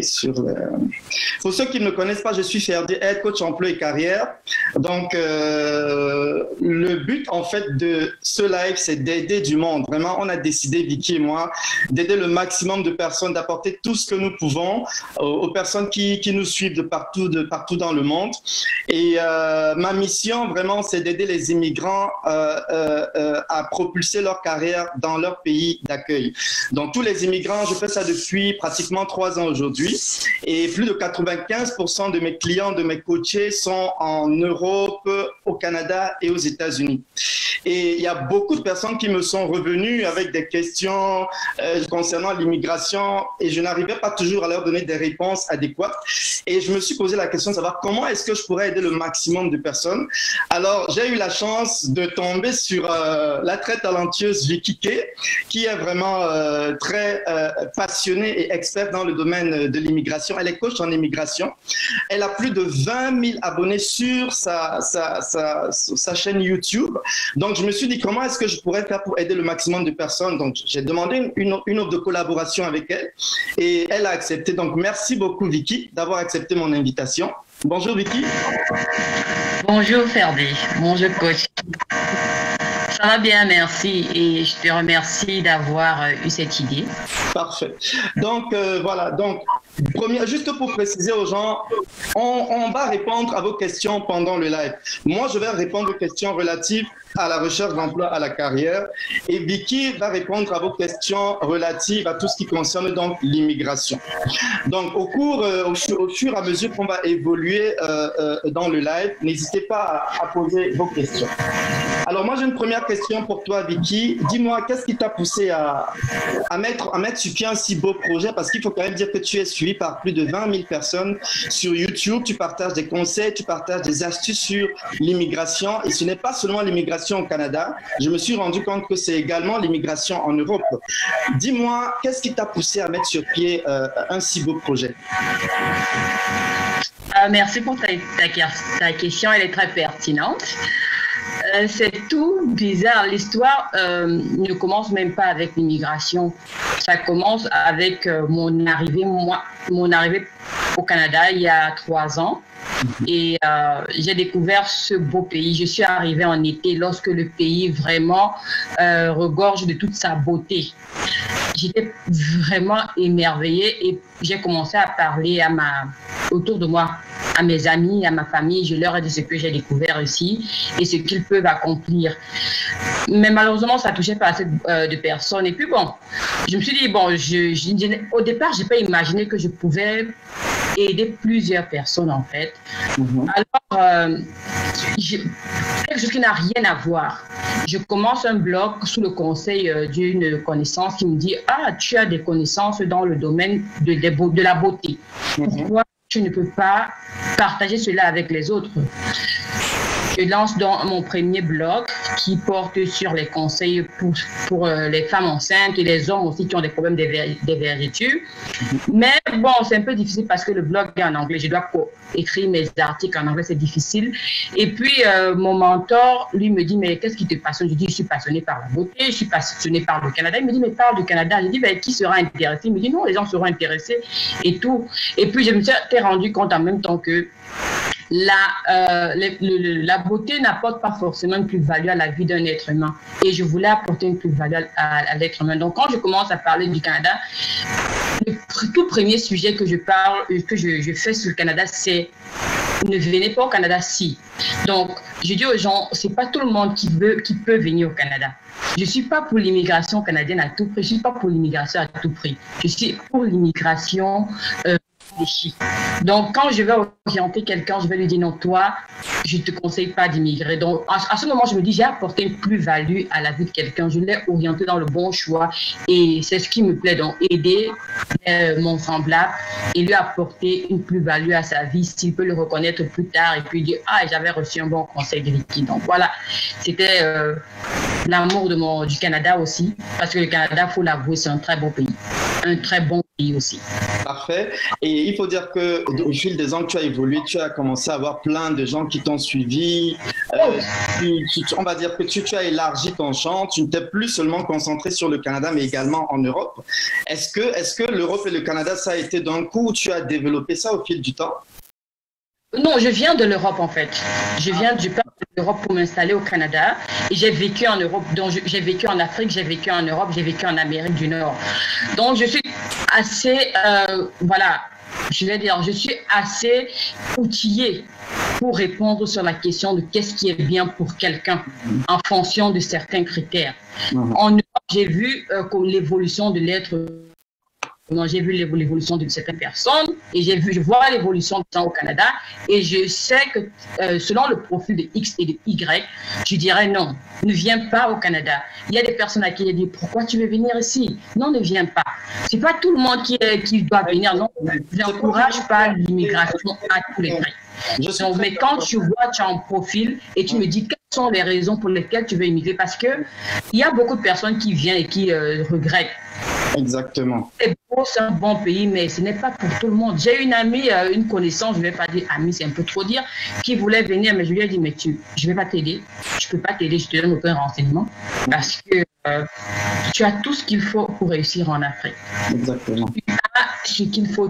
sur Pour ceux qui ne me connaissent pas, je suis Ferdi, head coach emploi et carrière. Donc, le but, en fait, de ce live, c'est d'aider du monde. Vraiment, on a décidé, Vicky et moi, d'aider le maximum de personnes, d'apporter tout ce que nous pouvons aux personnes qui nous suivent de partout dans le monde. Et ma mission, vraiment, c'est d'aider les immigrants à propulser leur carrière dans leur pays d'accueil. Donc, tous les immigrants, je fais ça depuis pratiquement 3 ans aujourd'hui. Et plus de 95% de mes clients, de mes coachés sont en Europe, au Canada et aux États-Unis. Et il y a beaucoup de personnes qui me sont revenues avec des questions concernant l'immigration et je n'arrivais pas toujours à leur donner des réponses adéquates. Et je me suis posé la question de savoir comment est-ce que je pourrais aider le maximum de personnes. Alors, j'ai eu la chance de tomber sur la très talentueuse Vicky Kay, qui est vraiment très passionnée et experte dans le domaine de l'immigration. Elle est coach en immigration. Elle a plus de 20 000 abonnés sur sa chaîne YouTube. Donc, je me suis dit, comment est-ce que je pourrais faire pour aider le maximum de personnes? Donc, j'ai demandé une offre de collaboration avec elle et elle a accepté. Donc, merci beaucoup, Vicky, d'avoir accepté mon invitation. Bonjour, Vicky. Bonjour, Ferdi. Bonjour, coach. Ça va bien, merci. Et je te remercie d'avoir eu cette idée. Parfait. Donc, voilà. Donc, juste pour préciser aux gens, on va répondre à vos questions pendant le live. Moi, je vais répondre aux questions relatives à la recherche d'emploi, à la carrière. Et Vicky va répondre à vos questions relatives à tout ce qui concerne donc l'immigration. Donc, au fur et à mesure qu'on va évoluer dans le live, n'hésitez pas à poser vos questions. Alors, moi, j'ai une première question pour toi, Vicky. Dis-moi, qu'est-ce qui t'a poussé à mettre sur pied un si beau projet? Parce qu'il faut quand même dire que tu es suivi par plus de 20 000 personnes sur YouTube. Tu partages des conseils, tu partages des astuces sur l'immigration. Et ce n'est pas seulement l'immigration au Canada. Je me suis rendu compte que c'est également l'immigration en Europe. Dis-moi, qu'est-ce qui t'a poussé à mettre sur pied un si beau projet? Merci pour ta question, elle est très pertinente. C'est tout bizarre. L'histoire ne commence même pas avec l'immigration. Ça commence avec mon arrivée au Canada il y a 3 ans. Et j'ai découvert ce beau pays. Je suis arrivée en été lorsque le pays vraiment regorge de toute sa beauté. J'étais vraiment émerveillée et j'ai commencé à parler autour de moi, à mes amis, à ma famille. Je leur ai dit ce que j'ai découvert ici et ce qu'ils peuvent accomplir. Mais malheureusement, ça ne touchait pas assez de personnes. Et puis bon, je me suis dit, bon, au départ, je n'ai pas imaginé que je pouvais aider plusieurs personnes en fait. Alors, quelque chose qui n'a rien à voir. Je commence un blog sous le conseil d'une connaissance qui me dit « Ah, tu as des connaissances dans le domaine de la beauté. Pourquoi tu ne peux pas partager cela avec les autres ?» Je lance dans mon premier blog qui porte sur les conseils pour les femmes enceintes et les hommes aussi qui ont des problèmes des vergetures. Mais bon, c'est un peu difficile parce que le blog est en anglais. Je dois écrire mes articles en anglais, c'est difficile. Et puis, mon mentor, lui, me dit, mais qu'est-ce qui te passionne? Je dis, je suis passionnée par la beauté, je suis passionnée par le Canada. Il me dit, mais parle du Canada. Je dis, ben, qui sera intéressé? Il me dit, non, les gens seront intéressés et tout. Et puis, je me suis rendu compte en même temps que la beauté n'apporte pas forcément une plus-value à la vie d'un être humain. Et je voulais apporter une plus-value à l'être humain. Donc, quand je commence à parler du Canada, le tout premier sujet que je fais sur le Canada, c'est ne venez pas au Canada si. Donc, je dis aux gens, c'est pas tout le monde qui peut venir au Canada. Je suis pas pour l'immigration canadienne à tout prix. Je suis pas pour l'immigration à tout prix. Je suis pour l'immigration donc, quand je vais orienter quelqu'un, je vais lui dire non, toi, je ne te conseille pas d'immigrer. Donc, à ce moment, je me dis, j'ai apporté une plus-value à la vie de quelqu'un. Je l'ai orienté dans le bon choix et c'est ce qui me plaît. Donc, aider mon semblable et lui apporter une plus-value à sa vie, s'il peut le reconnaître plus tard et puis dire, ah, j'avais reçu un bon conseil de Vicky. Donc, voilà, c'était l'amour du Canada aussi, parce que le Canada, il faut l'avouer, c'est un très beau pays. un très bon pays aussi. Parfait. Et il faut dire que au fil des ans que tu as évolué, tu as commencé à avoir plein de gens qui t'ont suivi. On va dire que tu as élargi ton champ. Tu ne t'es plus seulement concentré sur le Canada, mais également en Europe. Est-ce que l'Europe et le Canada, ça a été d'un coup où tu as développé ça au fil du temps? Non, je viens de l'Europe en fait. Je viens du peuple de l'Europe pour m'installer au Canada. Et j'ai vécu en Europe, donc j'ai vécu en Afrique, j'ai vécu en Europe, j'ai vécu en Amérique du Nord. Donc je suis assez, voilà, je vais dire, je suis assez outillée pour répondre sur la question de qu'est-ce qui est bien pour quelqu'un en fonction de certains critères. En Europe, j'ai vu l'évolution de l'être. J'ai vu l'évolution de certaines personnes et je vois l'évolution des gens au Canada et je sais que selon le profil de X et de Y, je dirais non, ne viens pas au Canada. Il y a des personnes à qui j'ai dit pourquoi tu veux venir ici? Non, ne viens pas. C'est pas tout le monde qui doit venir, non. Je n'encourage pas l'immigration à tous les prix. Donc, mais quand tu vois, tu as un profil et tu me dis quelles sont les raisons pour lesquelles tu veux immigrer, parce que il y a beaucoup de personnes qui viennent et qui regrettent. Exactement. C'est beau, c'est un bon pays, mais ce n'est pas pour tout le monde. J'ai une amie, une connaissance, je ne vais pas dire amie, c'est un peu trop dire, qui voulait venir, mais je lui ai dit, mais je ne vais pas t'aider, je ne peux pas t'aider, je te donne aucun renseignement, parce que tu as tout ce qu'il faut pour réussir en Afrique. Exactement. Tu as ce qu'il faut,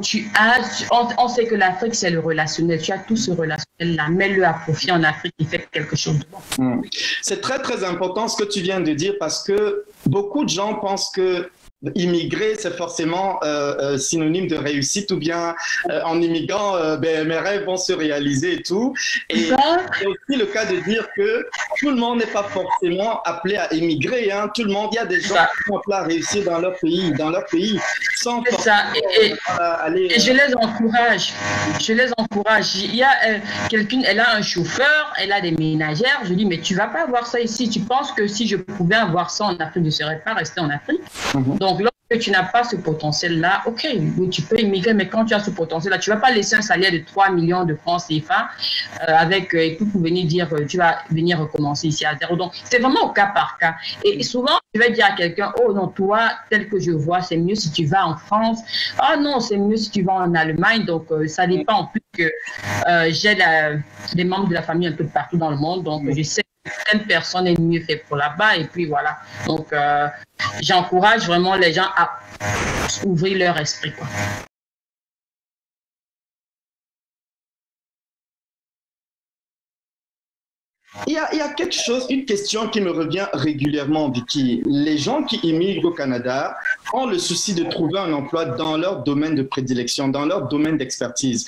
on sait que l'Afrique, c'est le relationnel, tu as tout ce relationnel-là, mets-le à profit en Afrique et fais quelque chose de bon. C'est très, très important ce que tu viens de dire, parce que beaucoup de gens pensent que immigrer, c'est forcément synonyme de réussite, ou bien en immigrant, mes rêves vont se réaliser et tout. Et c'est aussi le cas de dire que tout le monde n'est pas forcément appelé à immigrer. Hein. Tout le monde, il y a des gens qui sont appelés à réussir dans leur pays, sans aller. Et je les encourage. Il y a quelqu'un, elle a un chauffeur, elle a des ménagères. Je dis, mais tu vas pas avoir ça ici. Tu penses que si je pouvais avoir ça en Afrique, je ne serais pas resté en Afrique. Donc, lorsque tu n'as pas ce potentiel-là, ok, tu peux immigrer, mais quand tu as ce potentiel-là, tu ne vas pas laisser un salaire de 3 millions de francs CFA et tout pour venir dire tu vas venir recommencer ici à zéro. Donc, c'est vraiment au cas par cas. Et souvent, je vais dire à quelqu'un, oh non, toi, tel que je vois, c'est mieux si tu vas en France. Ah non, c'est mieux si tu vas en Allemagne. Donc, ça dépend en plus que j'ai des membres de la famille un peu de partout dans le monde. Donc, je sais telle personne est mieux faite pour là-bas et puis voilà. Donc, j'encourage vraiment les gens à ouvrir leur esprit, quoi. Il y a quelque chose, une question qui me revient régulièrement, Vicky. Les gens qui immigrent au Canada ont le souci de trouver un emploi dans leur domaine de prédilection, dans leur domaine d'expertise.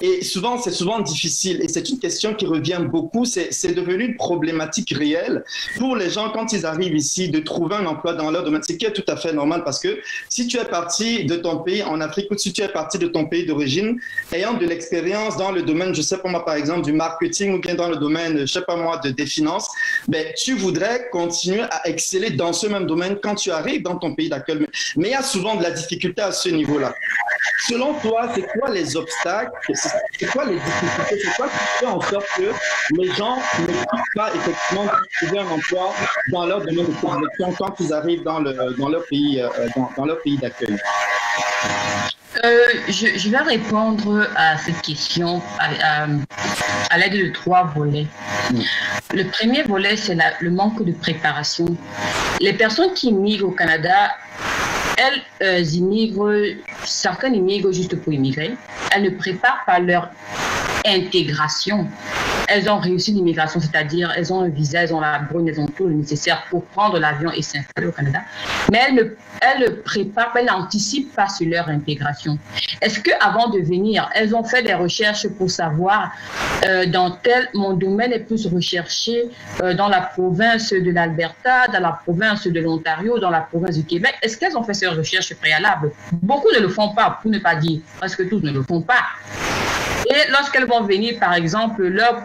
Et souvent, c'est souvent difficile. Et c'est une question qui revient beaucoup. C'est devenu une problématique réelle pour les gens quand ils arrivent ici de trouver un emploi dans leur domaine. Ce qui est tout à fait normal parce que si tu es parti de ton pays en Afrique ou si tu es parti de ton pays d'origine, ayant de l'expérience dans le domaine, je sais pas moi, par exemple, du marketing ou bien dans le domaine, je sais pas moi, des finances, ben, tu voudrais continuer à exceller dans ce même domaine quand tu arrives dans ton pays d'accueil. Mais il y a souvent de la difficulté à ce niveau-là. Selon toi, c'est quoi les obstacles, c'est quoi les difficultés, c'est quoi qui fait en sorte que les gens ne puissent pas effectivement trouver un emploi dans leur domaine de prédilection quand ils arrivent dans leur pays d'accueil? Je vais répondre à cette question à l'aide de 3 volets. Le premier volet, c'est le manque de préparation. Les personnes qui immigrent au Canada, elles immigrent, certaines immigrent juste pour immigrer. Elles ne préparent pas leur intégration. Elles ont réussi l'immigration, c'est-à-dire elles ont un visa, elles ont la brune, elles ont tout le nécessaire pour prendre l'avion et s'installer au Canada. Mais elles ne préparent pas, elles n'anticipent pas sur leur intégration. Est-ce qu'avant de venir, elles ont fait des recherches pour savoir dans mon domaine est plus recherché dans la province de l'Alberta, dans la province de l'Ontario, dans la province du Québec? Est-ce qu'elles ont fait ces recherches préalables? Beaucoup ne le font pas, pour ne pas dire, parce que tous ne le font pas. Et lorsqu'elles vont venir, par exemple, leur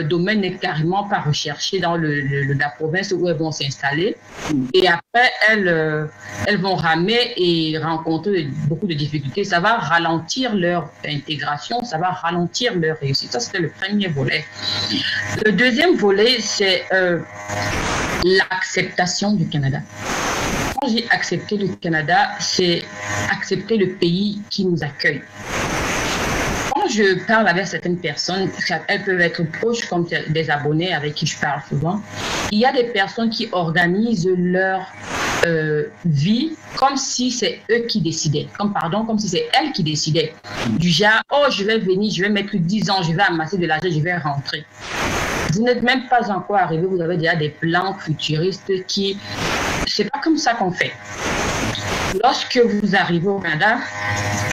domaine n'est carrément pas recherché dans la province où elles vont s'installer. Et après, elles vont ramer et rencontrer beaucoup de difficultés. Ça va ralentir leur intégration, ça va ralentir leur réussite. Ça, c'était le premier volet. Le deuxième volet, c'est l'acceptation du Canada. j'ai accepté le Canada, c'est accepter le pays qui nous accueille. Quand je parle avec certaines personnes, elles peuvent être proches comme des abonnés avec qui je parle souvent, il y a des personnes qui organisent leur vie comme si c'est eux qui décidaient, comme si c'est elles qui décidaient. Du genre, oh, je vais venir, je vais mettre 10 ans, je vais amasser de l'argent, je vais rentrer. Vous n'êtes même pas encore arrivé, vous avez déjà des plans futuristes qui... C'est pas comme ça qu'on fait. Lorsque vous arrivez au Canada,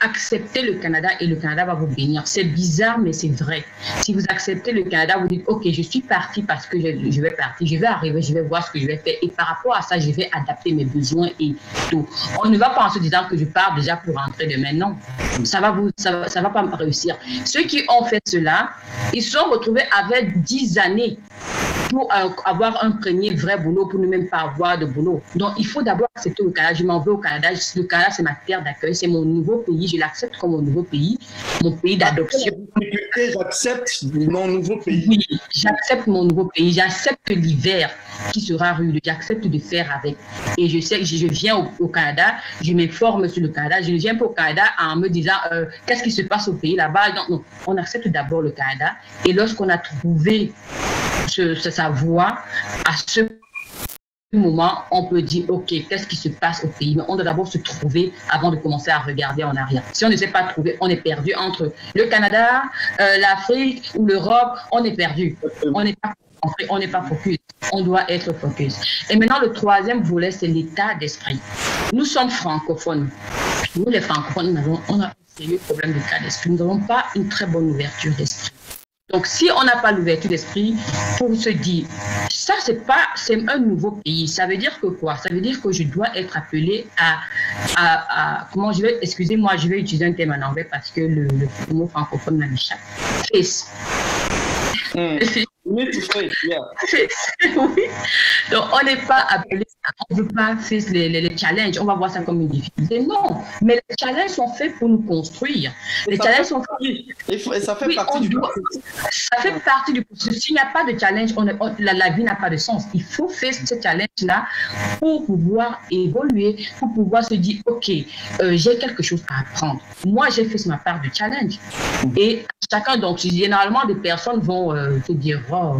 acceptez le Canada et le Canada va vous bénir. C'est bizarre, mais c'est vrai. Si vous acceptez le Canada, vous dites, OK, je suis parti parce que je vais partir, je vais arriver, je vais voir ce que je vais faire. Et par rapport à ça, je vais adapter mes besoins et tout. On ne va pas en se disant que je pars déjà pour rentrer demain. Non, ça va pas réussir. Ceux qui ont fait cela, ils se sont retrouvés avec 10 années pour avoir un premier vrai boulot, pour ne même pas avoir de boulot. Donc, il faut d'abord accepter le Canada. Je m'en vais au Canada. Le Canada, c'est ma terre d'accueil. C'est mon nouveau pays. Je l'accepte comme mon nouveau pays, mon pays d'adoption. J'accepte mon nouveau pays. Oui, j'accepte mon nouveau pays. J'accepte l'hiver qui sera rude. J'accepte de faire avec. Et je sais que je viens au Canada. Je m'informe sur le Canada. Je ne viens pas au Canada en me disant qu'est-ce qui se passe au pays là-bas. Non, on accepte d'abord le Canada. Et lorsqu'on a trouvé sa voie, à ce moment, on peut dire, OK, qu'est-ce qui se passe au pays? Mais on doit d'abord se trouver avant de commencer à regarder en arrière. Si on ne s'est pas trouvé, on est perdu entre le Canada, l'Afrique ou l'Europe, on est perdu. On n'est pas focus. On doit être focus. Et maintenant, le troisième volet, c'est l'état d'esprit. Nous sommes francophones. Nous, les francophones, on a un sérieux problème d'état d'esprit. Nous n'avons pas une très bonne ouverture d'esprit. Donc, si on n'a pas l'ouverture d'esprit pour se dire, ça, c'est un nouveau pays. Ça veut dire que quoi? Ça veut dire que je dois être appelé comment je vais, excusez-moi, je vais utiliser un terme en anglais parce que le mot francophone m'échappe. Face. Oui. Donc, on n'est pas appelé, on ne veut pas faire les challenges, on va voir ça comme une difficulté. Non, mais les challenges sont faits pour nous construire. Les challenges sont faits. Et ça fait partie du processus. Ça fait partie du processus. S'il n'y a pas de challenge, la vie n'a pas de sens. Il faut faire ce challenge-là pour pouvoir évoluer, pour pouvoir se dire, OK, j'ai quelque chose à apprendre. Moi, j'ai fait ma part de challenge. Et chacun, donc, généralement, des personnes vont se dire, oh,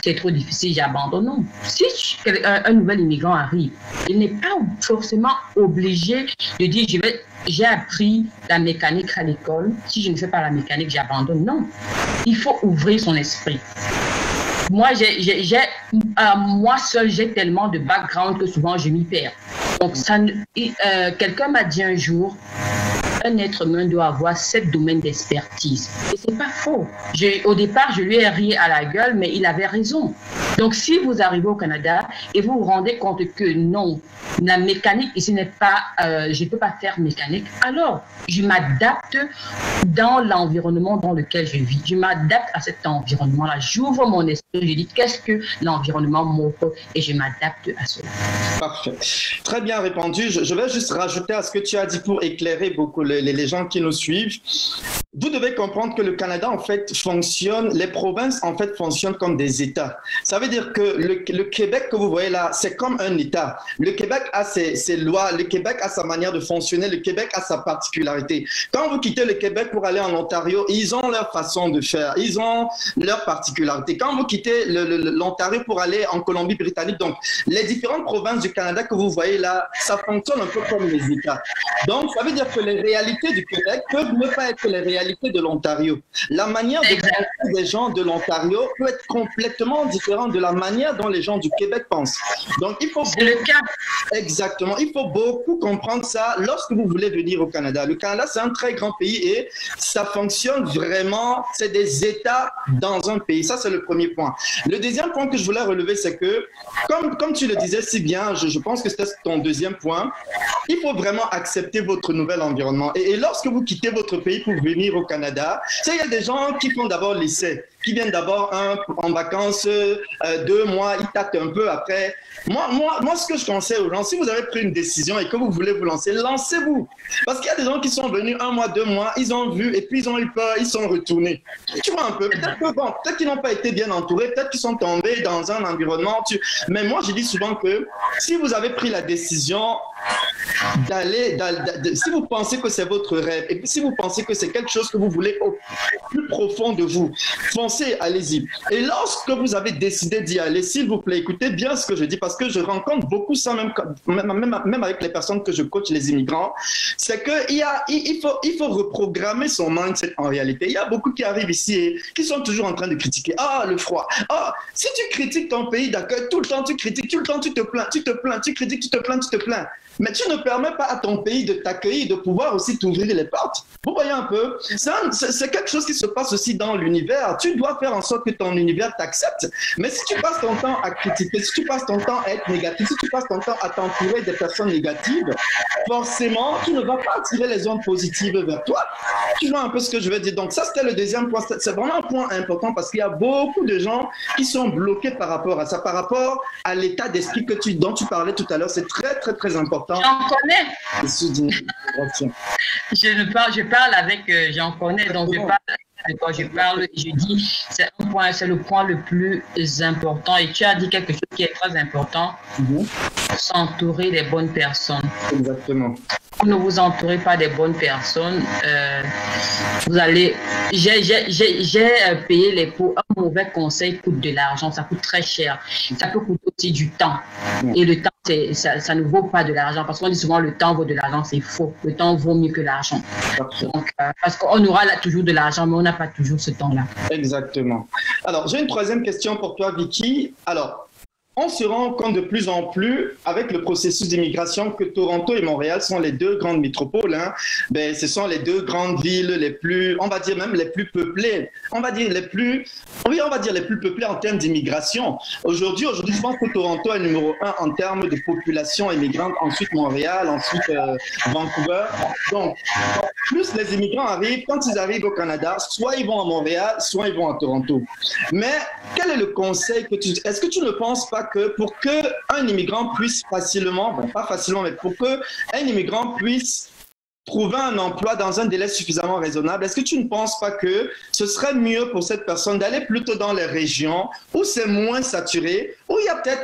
c'est trop difficile, j'abandonne. Non. Si un nouvel immigrant arrive, il n'est pas forcément obligé de dire, j'ai appris la mécanique à l'école. Si je ne fais pas la mécanique, j'abandonne. Non. Il faut ouvrir son esprit. Moi, moi seul, j'ai tellement de background que souvent je m'y perds. Donc, quelqu'un m'a dit un jour, un être humain doit avoir 7 domaines d'expertise. Et c'est pas faux. Au départ, je lui ai ri à la gueule, mais il avait raison. Donc, si vous arrivez au Canada et vous vous rendez compte que non, la mécanique ici n'est pas, je ne peux pas faire mécanique, alors je m'adapte dans l'environnement dans lequel je vis. Je m'adapte à cet environnement-là. J'ouvre mon esprit, je dis qu'est-ce que l'environnement m'offre et je m'adapte à cela. Parfait. Très bien répondu. Je vais juste rajouter à ce que tu as dit pour éclairer beaucoup les gens qui nous suivent. Vous devez comprendre que le Canada, en fait, les provinces, en fait, fonctionnent comme des États. Ça veut dire que le Québec que vous voyez là, c'est comme un État. Le Québec a ses lois, le Québec a sa manière de fonctionner, le Québec a sa particularité. Quand vous quittez le Québec pour aller en Ontario, ils ont leur façon de faire, ils ont leur particularité. Quand vous quittez l'Ontario pour aller en Colombie-Britannique, donc les différentes provinces du Canada que vous voyez là, ça fonctionne un peu comme les États. Donc, ça veut dire que les réalités du Québec peuvent ne pas être les réalités de l'Ontario. La manière de penser des gens de l'Ontario peut être complètement différente de la manière dont les gens du Québec pensent. Donc, il faut le cas. Exactement. Il faut beaucoup comprendre ça lorsque vous voulez venir au Canada. Le Canada, c'est un très grand pays et ça fonctionne vraiment. C'est des États dans un pays. Ça, c'est le premier point. Le deuxième point que je voulais relever, c'est que, comme tu le disais si bien, je pense que c'était ton deuxième point, il faut vraiment accepter votre nouvel environnement. Et lorsque vous quittez votre pays pour venir au Canada, il y a des gens qui font d'abord l'essai, qui viennent d'abord en vacances 2 mois, ils tâtent un peu après. Moi, ce que je conseille aux gens, si vous avez pris une décision et que vous voulez vous lancer, lancez-vous. Parce qu'il y a des gens qui sont venus 1 mois, 2 mois, ils ont vu et puis ils ont eu peur, ils sont retournés. Tu vois un peu, peut-être qu'ils n'ont pas été bien entourés, peut-être qu'ils sont tombés dans un environnement. Mais moi, je dis souvent que si vous avez pris la décision, si vous pensez que c'est votre rêve, et puis si vous pensez que c'est quelque chose que vous voulez au plus profond de vous, foncez, allez-y. Et lorsque vous avez décidé d'y aller, s'il vous plaît, écoutez bien ce que je dis, parce que je rencontre beaucoup ça, même avec les personnes que je coach, les immigrants, c'est qu'il faut reprogrammer son mindset en réalité. Il y a beaucoup qui arrivent ici et qui sont toujours en train de critiquer. Ah, le froid. Ah, si tu critiques ton pays d'accueil, tout le temps tu critiques, tout le temps tu te plains, tu critiques, tu te plains. Mais tu ne permets pas à ton pays de t'accueillir, de pouvoir aussi t'ouvrir les portes. Vous voyez un peu, c'est quelque chose qui se passe aussi dans l'univers. Tu dois faire en sorte que ton univers t'accepte. Mais si tu passes ton temps à critiquer, si tu passes ton temps à être négatif, si tu passes ton temps à t'entourer des personnes négatives, forcément, tu ne vas pas attirer les ondes positives vers toi. Tu vois un peu ce que je veux dire. Donc ça, c'était le deuxième point. C'est vraiment un point important parce qu'il y a beaucoup de gens qui sont bloqués par rapport à ça, par rapport à l'état d'esprit dont tu parlais tout à l'heure. C'est très, très, très important. J'en connais. Je parle avec, j'en connais, donc je parle, je dis, c'est le point le plus important. Et tu as dit quelque chose qui est très important, s'entourer des bonnes personnes. Exactement. Vous ne vous entourez pas des bonnes personnes, vous allez... J'ai payé les pots. Un mauvais conseil coûte de l'argent, ça coûte très cher. Ça peut coûter aussi du temps. Et le temps, ça ne vaut pas de l'argent. Parce qu'on dit souvent le temps vaut de l'argent, c'est faux. Le temps vaut mieux que l'argent. Donc, parce qu'on aura toujours de l'argent, mais on n'a pas toujours ce temps-là. Exactement. Alors, j'ai une troisième question pour toi, Vicky. Alors, on se rend compte de plus en plus, avec le processus d'immigration, que Toronto et Montréal sont les deux grandes métropoles. Ben, ce sont les deux grandes villes les plus, on va dire même les plus peuplées. On va dire les plus peuplées en termes d'immigration. Aujourd'hui, je pense que Toronto est numéro 1 en termes de population immigrante, ensuite Montréal, ensuite Vancouver. Donc, plus les immigrants arrivent, quand ils arrivent au Canada, soit ils vont à Montréal, soit ils vont à Toronto. Mais quel est le conseil est-ce que tu ne penses pas que pour qu'un immigrant puisse facilement, bon, pas facilement, mais pour qu'un immigrant puisse trouver un emploi dans un délai suffisamment raisonnable, est-ce que tu ne penses pas que ce serait mieux pour cette personne d'aller plutôt dans les régions où c'est moins saturé, où il y a peut-être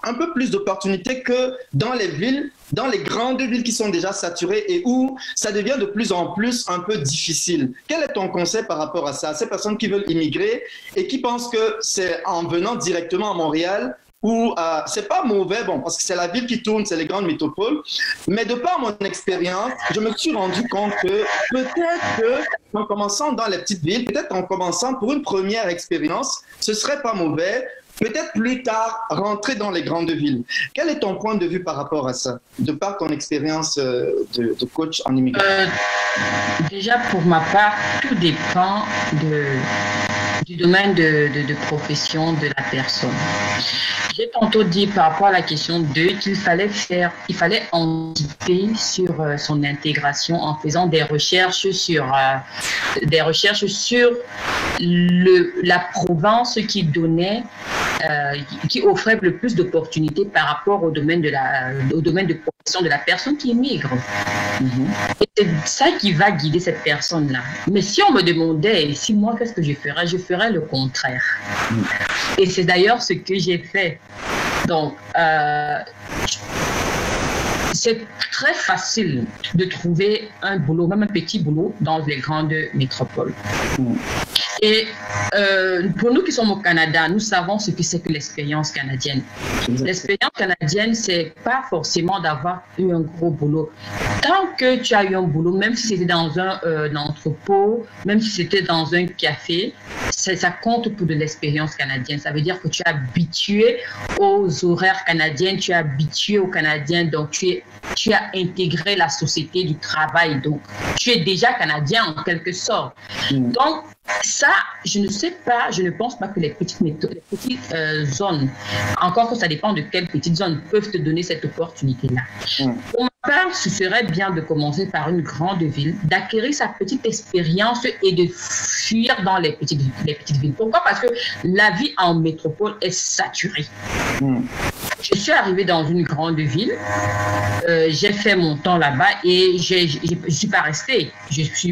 un peu plus d'opportunités que dans les villes, dans les grandes villes qui sont déjà saturées et où ça devient de plus en plus un peu difficile? Quel est ton conseil par rapport à ça, ces personnes qui veulent immigrer et qui pensent que c'est en venant directement à Montréal où c'est pas mauvais, bon, parce que c'est la ville qui tourne, c'est les grandes métropoles, mais de par mon expérience, je me suis rendu compte que peut-être qu'en commençant dans les petites villes, peut-être en commençant pour une première expérience, ce serait pas mauvais. Peut-être plus tard, rentrer dans les grandes villes. Quel est ton point de vue par rapport à ça, de par ton expérience de coach en immigration? Déjà, pour ma part, tout dépend du domaine de profession de la personne. J'ai tantôt dit par rapport à la question 2 qu'il fallait anticiper sur son intégration en faisant des recherches sur la province qui offrait le plus d'opportunités par rapport au domaine de profession de la personne qui immigre. Et c'est ça qui va guider cette personne-là. Mais si on me demandait, si moi, qu'est-ce que je ferais le contraire. Et c'est d'ailleurs ce que j'ai fait. Donc, c'est très facile de trouver un boulot, même un petit boulot, dans les grandes métropoles. Et pour nous qui sommes au Canada, nous savons ce que c'est que l'expérience canadienne. L'expérience canadienne, c'est pas forcément d'avoir eu un gros boulot. Tant que tu as eu un boulot, même si c'était dans un entrepôt, même si c'était dans un café, ça compte pour de l'expérience canadienne. Ça veut dire que tu es habitué aux horaires canadiens, tu es habitué aux Canadiens, donc tu as intégré la société du travail. Donc, tu es déjà Canadien en quelque sorte. Donc, ça, je ne pense pas que les petites zones, encore que ça dépend de quelles petites zones, peuvent te donner cette opportunité-là. Pour ma part, ce serait bien de commencer par une grande ville, d'acquérir sa petite expérience et de fuir dans les petites villes. Pourquoi? Parce que la vie en métropole est saturée. je suis arrivée dans une grande ville, j'ai fait mon temps là-bas et je ne suis pas restée.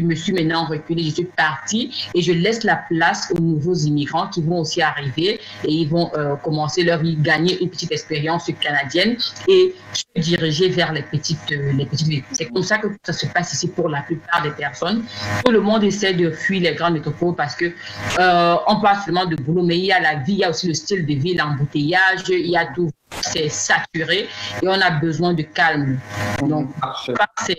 Me suis maintenant reculée, je suis partie et je laisse la place aux nouveaux immigrants qui vont aussi arriver et ils vont commencer leur vie, gagner une petite expérience canadienne et se diriger vers les petites villes. C'est comme ça que ça se passe ici pour la plupart des personnes. Tout le monde essaie de fuir les grandes métropoles parce que on parle seulement de boulot, mais il y a la vie, il y a aussi le style de vie, l'embouteillage, il y a tout. C'est saturé et on a besoin de calme. Donc, c'est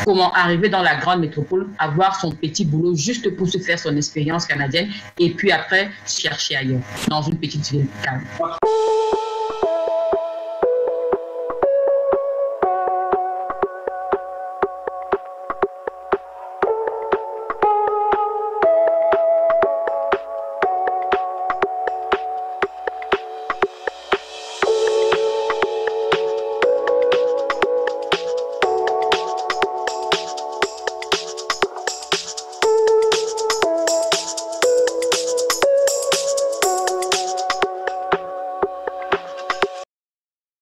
comment arriver dans la grande métropole, avoir son petit boulot juste pour se faire son expérience canadienne et puis après chercher ailleurs, dans une petite ville calme.